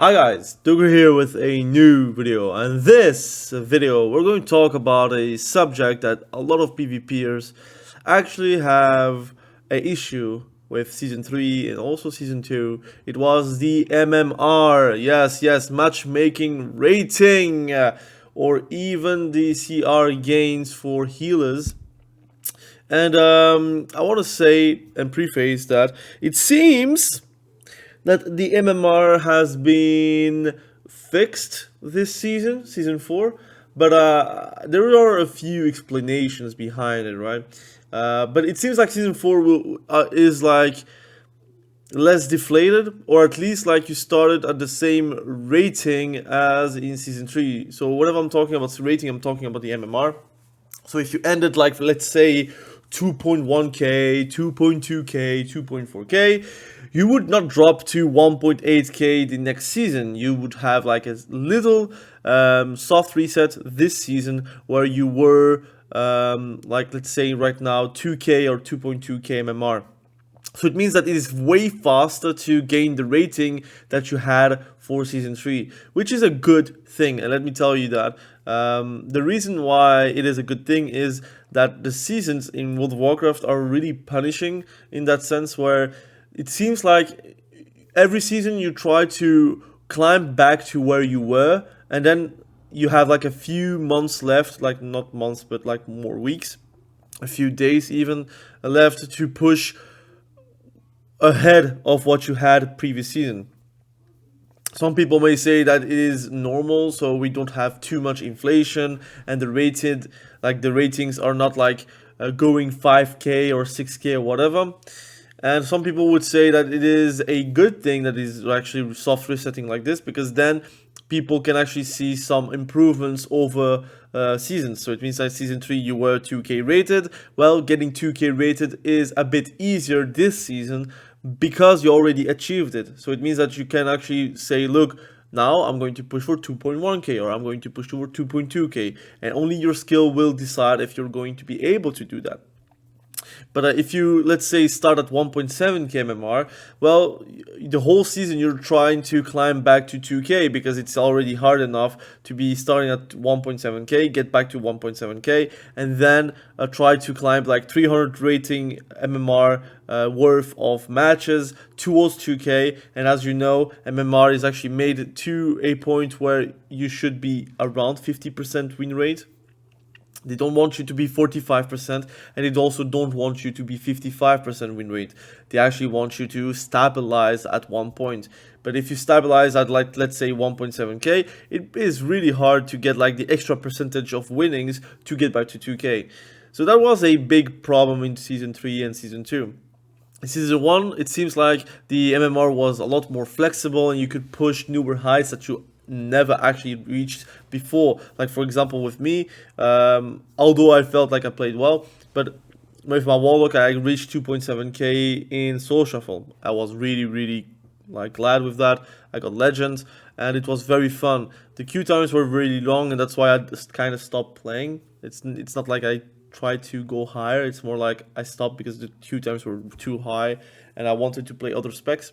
Hi guys, Dugu here with a new video, and this video we're going to talk about a subject that a lot of PvPers actually have a issue with Season 3 and also Season 2. It was the MMR, yes, matchmaking rating, or even the CR gains for healers. And I want to say and preface that it seems that the MMR has been fixed this season, season 4, but there are a few explanations behind it, right? But it seems like season 4 is like less deflated, or at least like you started at the same rating as in season 3. So whenever I'm talking about rating, I'm talking about the MMR. So if you ended like, let's say, 2.1k, 2.2k, 2.4k, you would not drop to 1.8k the next season. You would have like a little soft reset this season where you were like, let's say right now 2k or 2.2k MMR. So it means that it is way faster to gain the rating that you had for season 3, which is a good thing. And let me tell you that the reason why it is a good thing is that the seasons in World of Warcraft are really punishing in that sense, where it seems like every season you try to climb back to where you were, and then you have like a few months left, like not months, but like more weeks, a few days even left to push ahead of what you had previous season. Some people may say that it is normal, so we don't have too much inflation, and the ratings are not like going 5k or 6k or whatever. And some people would say that it is a good thing that is actually soft resetting like this, because then people can actually see some improvements over seasons. So it means that season 3 you were 2k rated. Well, getting 2k rated is a bit easier this season because you already achieved it. So it means that you can actually say, look, now I'm going to push for 2.1k, or I'm going to push for 2.2k, and only your skill will decide if you're going to be able to do that. But if you, let's say, start at 1.7k MMR, well, the whole season you're trying to climb back to 2k because it's already hard enough to be starting at 1.7k, get back to 1.7k, and then try to climb like 300 rating MMR worth of matches towards 2k. And as you know, MMR is actually made to a point where you should be around 50% win rate. They don't want you to be 45%, and they also don't want you to be 55% win rate. They actually want you to stabilize at one point. But if you stabilize at, like, let's say 1.7k, it is really hard to get like the extra percentage of winnings to get back to 2k. So that was a big problem in season 3 and season 2. In season 1, it seems like the MMR was a lot more flexible, and you could push newer heights that you never actually reached before. Like, for example, with me, although I felt like I played well, but with my warlock I reached 2.7k in soul shuffle. I was really like glad with that. I got legend, and it was very fun. The queue times were really long, and that's why I just kind of stopped playing. It's not like I tried to go higher, it's more like I stopped because the queue times were too high, and I wanted to play other specs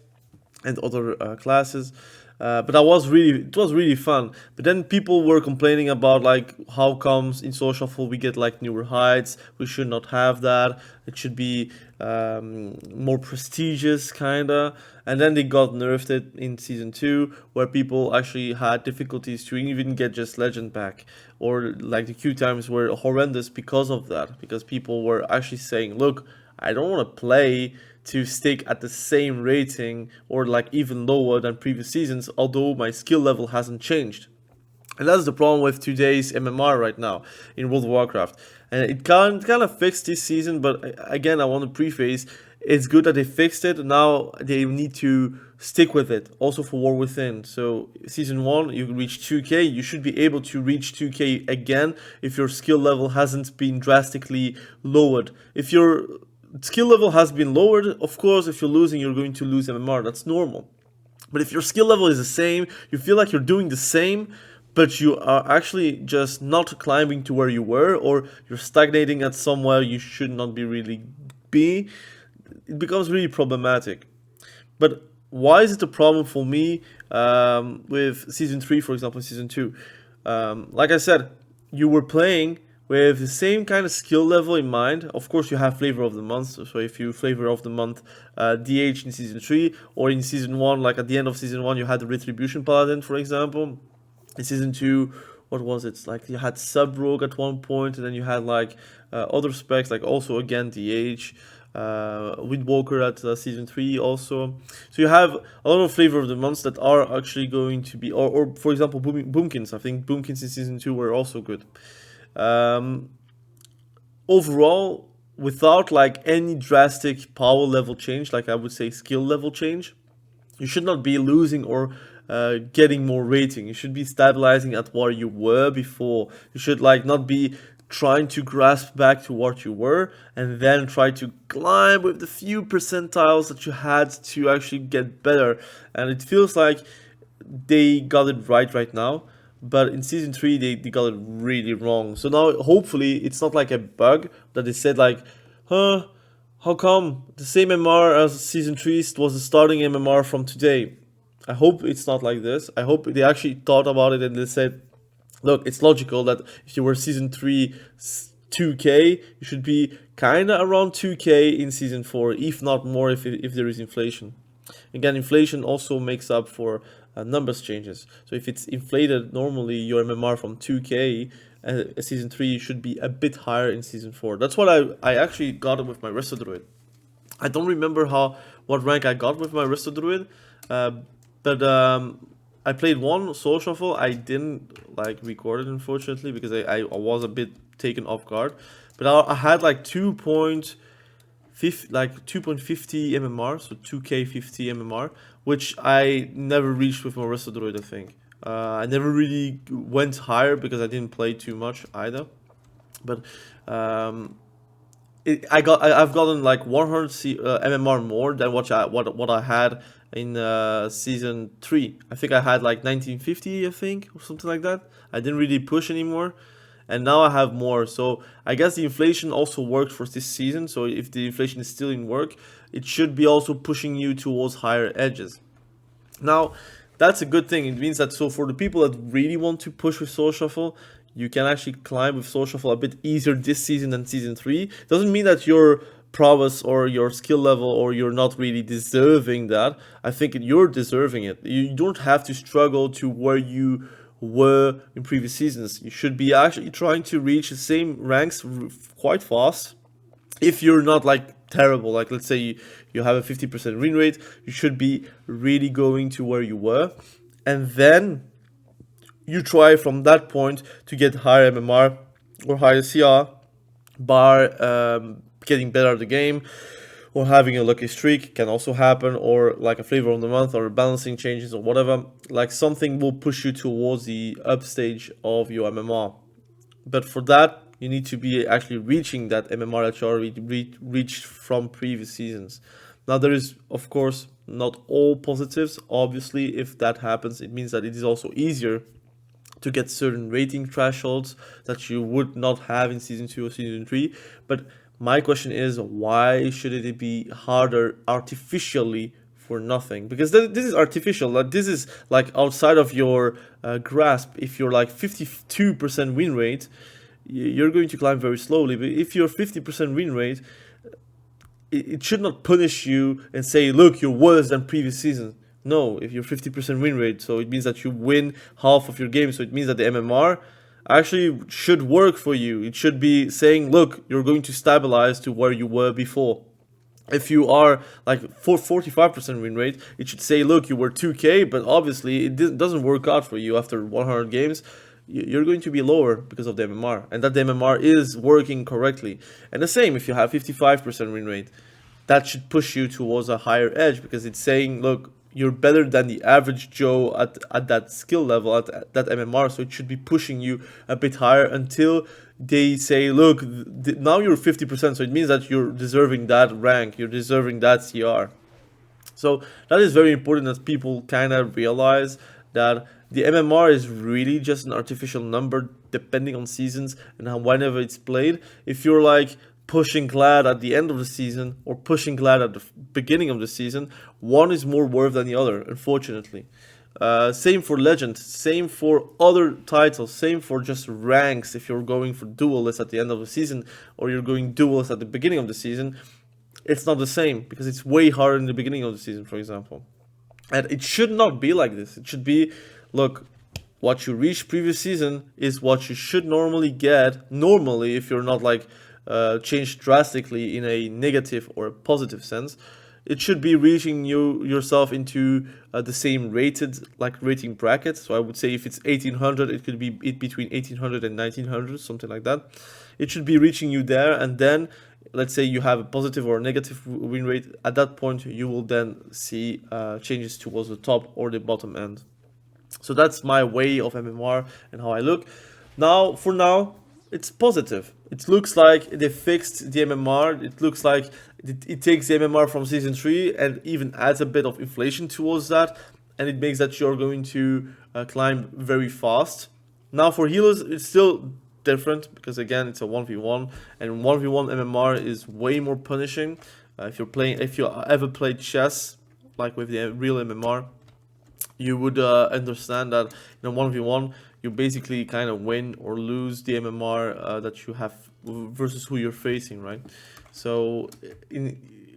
and other classes. But it was really fun. But then people were complaining about like, how comes in Soul Shuffle we get like newer heights? We should not have that. It should be more prestigious, kinda. And then they got nerfed it in season 2, where people actually had difficulties to even get just legend back, or like the queue times were horrendous because of that. Because people were actually saying, look, I don't want to play to stick at the same rating or like even lower than previous seasons, although my skill level hasn't changed. And that's the problem with today's MMR right now in World of Warcraft. And it kind of fixed this season, but again, I want to preface, it's good that they fixed it. Now they need to stick with it, also for War Within. So season 1, you reach 2k, you should be able to reach 2k again if your skill level hasn't been drastically lowered. If your skill level has been lowered, of course, if you're losing, you're going to lose MMR. That's normal. But if your skill level is the same, you feel like you're doing the same, but you are actually just not climbing to where you were, or you're stagnating at somewhere you should not be really it becomes really problematic. But why is it a problem for me? with season 3, for example, season 2. Like I said, you were playing with the same kind of skill level in mind. Of course, you have flavor of the month. So if you flavor of the month DH in season 3, or in season 1, like at the end of season 1, you had the Retribution Paladin, for example. In season 2, what was it? Like you had sub rogue at one point, and then you had like other specs, like also again DH. Windwalker at season 3 also. So you have a lot of flavor of the months that are actually going to be, or for example, boomkins. I think boomkins in season 2 were also good. Overall, without like any drastic power level change, like I would say skill level change, you should not be losing or getting more rating. You should be stabilizing at where you were before. You should like not be trying to grasp back to what you were and then try to climb with the few percentiles that you had to actually get better. And it feels like they got it right now, but in season 3 they got it really wrong. So now hopefully it's not like a bug that they said like, how come the same MMR as season 3 was the starting MMR from today? I hope it's not like this. I hope they actually thought about it and they said, look, it's logical that if you were season 3 2k, you should be kind of around 2k in season 4, if not more, if there is inflation. Again, inflation also makes up for numbers changes. So if it's inflated normally, your MMR from 2k season 3 should be a bit higher in season 4. That's what I actually got it with my resto druid. I don't remember what rank I got with my resto druid, but I played one soul shuffle. I didn't like record it, unfortunately, because I was a bit taken off guard. But I had like 2.50 MMR, so 2k50 MMR, which I never reached with my resto druid, I think. I never really went higher because I didn't play too much either. But I've gotten like 100 MMR more than what I had in season 3. I think I had like 1950, I think, or something like that. I didn't really push anymore, and now I have more. So I guess the inflation also worked for this season. So if the inflation is still in work, it should be also pushing you towards higher edges. Now that's a good thing. It means that, so for the people that really want to push with soul shuffle, you can actually climb with soul shuffle a bit easier this season than season 3. Doesn't mean that your prowess or your skill level or you're not really deserving that. I think you're deserving it. You don't have to struggle to where you were in previous seasons. You should be actually trying to reach the same ranks quite fast. If you're not like terrible, like let's say you have a 50% win rate, you should be really going to where you were, and then you try from that point to get higher MMR or higher CR by getting better at the game, or having a lucky streak can also happen, or like a flavor of the month or balancing changes or whatever. Like something will push you towards the upstage of your MMR. But for that, you need to be actually reaching that MMR that you already reached from previous seasons. Now there is, of course, not all positives. Obviously, if that happens, it means that it is also easier to get certain rating thresholds that you would not have in season 2 or season 3. But my question is, why should it be harder artificially for nothing? Because this is artificial. Like this is like outside of your grasp. If you're like 52% win rate, you're going to climb very slowly. But if you're 50% win rate, it should not punish you and say, look, you're worse than previous seasons. No, if you're 50% win rate, so it means that you win half of your game. So it means that the MMR actually should work for you. It should be saying, look, you're going to stabilize to where you were before. If you are like 45% win rate, it should say, look, you were 2k, but obviously it doesn't work out for you after 100 games. You're going to be lower because of the MMR, and that the MMR is working correctly. And the same if you have 55% win rate, that should push you towards a higher edge, because it's saying, look, you're better than the average Joe at that skill level, at that MMR, so it should be pushing you a bit higher until they say, look, now you're 50%, so it means that you're deserving that rank, you're deserving that CR. So that is very important that people kind of realize that the MMR is really just an artificial number depending on seasons and whenever it's played. If you're like pushing glad at the end of the season or pushing glad at the beginning of the season, one is more worth than the other, unfortunately. Same for legend, same for other titles, same for just ranks. If you're going for duelist at the end of the season, or you're going duelist at the beginning of the season, it's not the same, because it's way harder in the beginning of the season, for example. And it should not be like this. It should be, look, what you reached previous season is what you should normally get, normally, if you're not like changed drastically in a negative or a positive sense. It should be reaching yourself into the same rating bracket. So I would say if it's 1800, it could be between 1800 and 1900, something like that. It should be reaching you there, and then let's say you have a positive or a negative win rate. At that point, you will then see changes towards the top or the bottom end. So that's my way of MMR and how I look. Now, for now, it's positive. It looks like they fixed the MMR. It looks like it takes the MMR from Season 3 and even adds a bit of inflation towards that. And it makes that you're going to climb very fast. Now for healers, it's still different, because again, it's a 1v1. And 1v1 MMR is way more punishing. If you ever played chess, like with the real MMR, you would understand that in a 1v1, you basically kind of win or lose the MMR that you have versus who you're facing, right? So in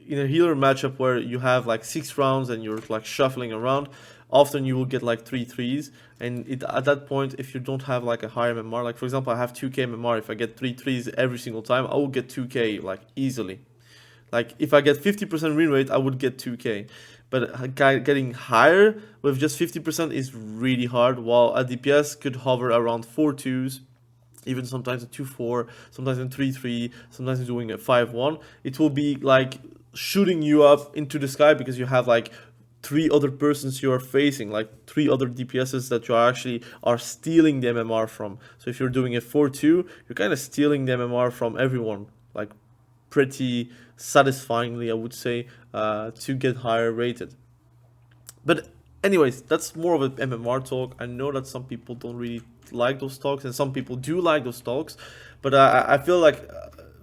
a healer matchup where you have like 6 rounds and you're like shuffling around, often you will get like 3 threes, and at that point, if you don't have like a higher MMR, like for example, I have 2k MMR, if I get 3 threes every single time, I will get 2k like easily. Like if I get 50% win rate, I would get 2k. But getting higher with just 50% is really hard, while a DPS could hover around 4-2s, even sometimes a 2-4, sometimes a 3-3, sometimes doing a 5-1. It will be like shooting you up into the sky, because you have like 3 other persons you are facing, like 3 other DPSs that you are stealing the MMR from. So if you're doing a 4-2, you're kind of stealing the MMR from everyone, like pretty satisfyingly, I would say, to get higher rated. But anyways, that's more of an MMR talk. I know that some people don't really like those talks, and some people do like those talks, but I feel like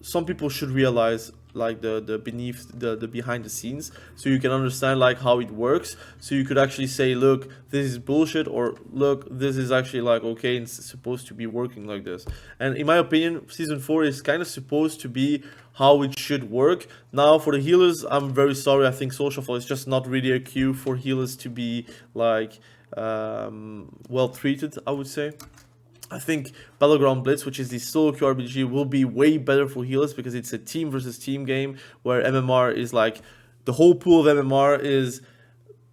some people should realize like the behind the scenes, so you can understand like how it works, so you could actually say, look, this is bullshit, or look, this is actually like okay, and it's supposed to be working like this. And in my opinion, season 4 is kind of supposed to be how it should work. Now for the healers, I'm very sorry, I think Social Fall is just not really a queue for healers to be like well treated, I would say. I think Battleground Blitz, which is the solo queue RPG, will be way better for healers, because it's a team versus team game, where MMR is like, the whole pool of MMR is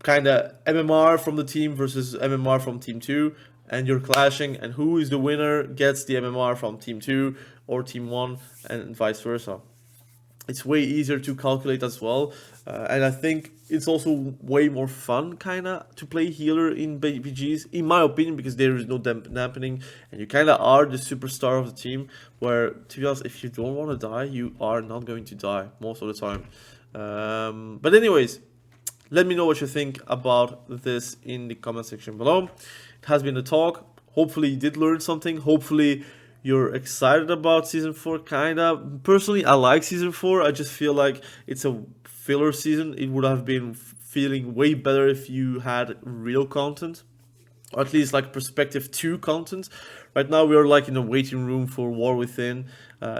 kind of MMR from the team versus MMR from team 2, and you're clashing, and who is the winner gets the MMR from team 2 or team 1, and vice versa. It's way easier to calculate as well, and I think it's also way more fun kind of to play healer in BGs, in my opinion, because there is no dampening, and you kind of are the superstar of the team, where, to be honest, if you don't want to die, you are not going to die most of the time. But anyways, let me know what you think about this in the comment section below. It has been a talk. Hopefully you did learn something. Hopefully you're excited about season 4, kinda. Personally, I like season 4. I just feel like it's a filler season. It would have been feeling way better if you had real content, or at least like perspective 2 content. Right now we are like in a waiting room for War Within,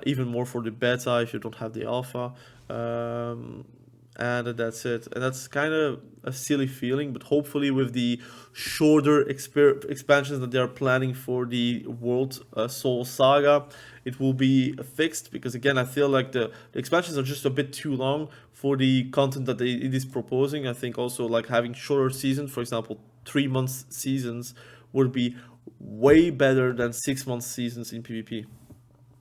even more for the beta if you don't have the alpha. And that's it, and that's kind of a silly feeling, but hopefully with the shorter expansions that they are planning for the World Soul Saga, it will be fixed, because again, I feel like the expansions are just a bit too long for the content that it is proposing. I think also like having shorter seasons, for example 3-month seasons, would be way better than 6-month seasons in PvP,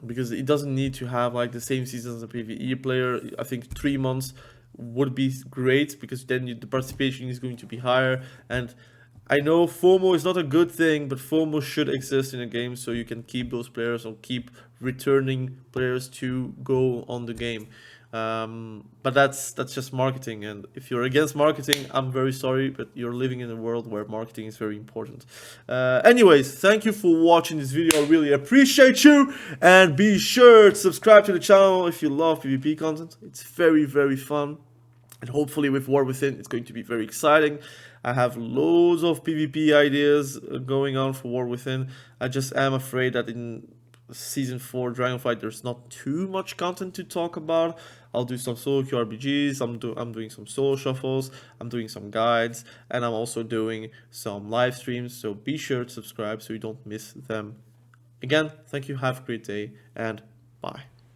because it doesn't need to have like the same seasons as a PvE player. I think 3 months would be great, because then the participation is going to be higher. And I know FOMO is not a good thing, but FOMO should exist in a game, so you can keep those players or keep returning players to go on the game. But that's just marketing, and if you're against marketing, I'm very sorry, but you're living in a world where marketing is very important. Anyways, thank you for watching this video. I really appreciate you, and be sure to subscribe to the channel if you love PvP content. It's very, very fun, and hopefully with War Within, it's going to be very exciting. I have loads of PvP ideas going on for War Within. I just am afraid that in Season 4 Dragonflight there's not too much content to talk about. I'll do some solo queue RPGs, I'm doing some solo shuffles, I'm doing some guides, and I'm also doing some live streams, so be sure to subscribe so you don't miss them. Again, thank you, have a great day, and bye.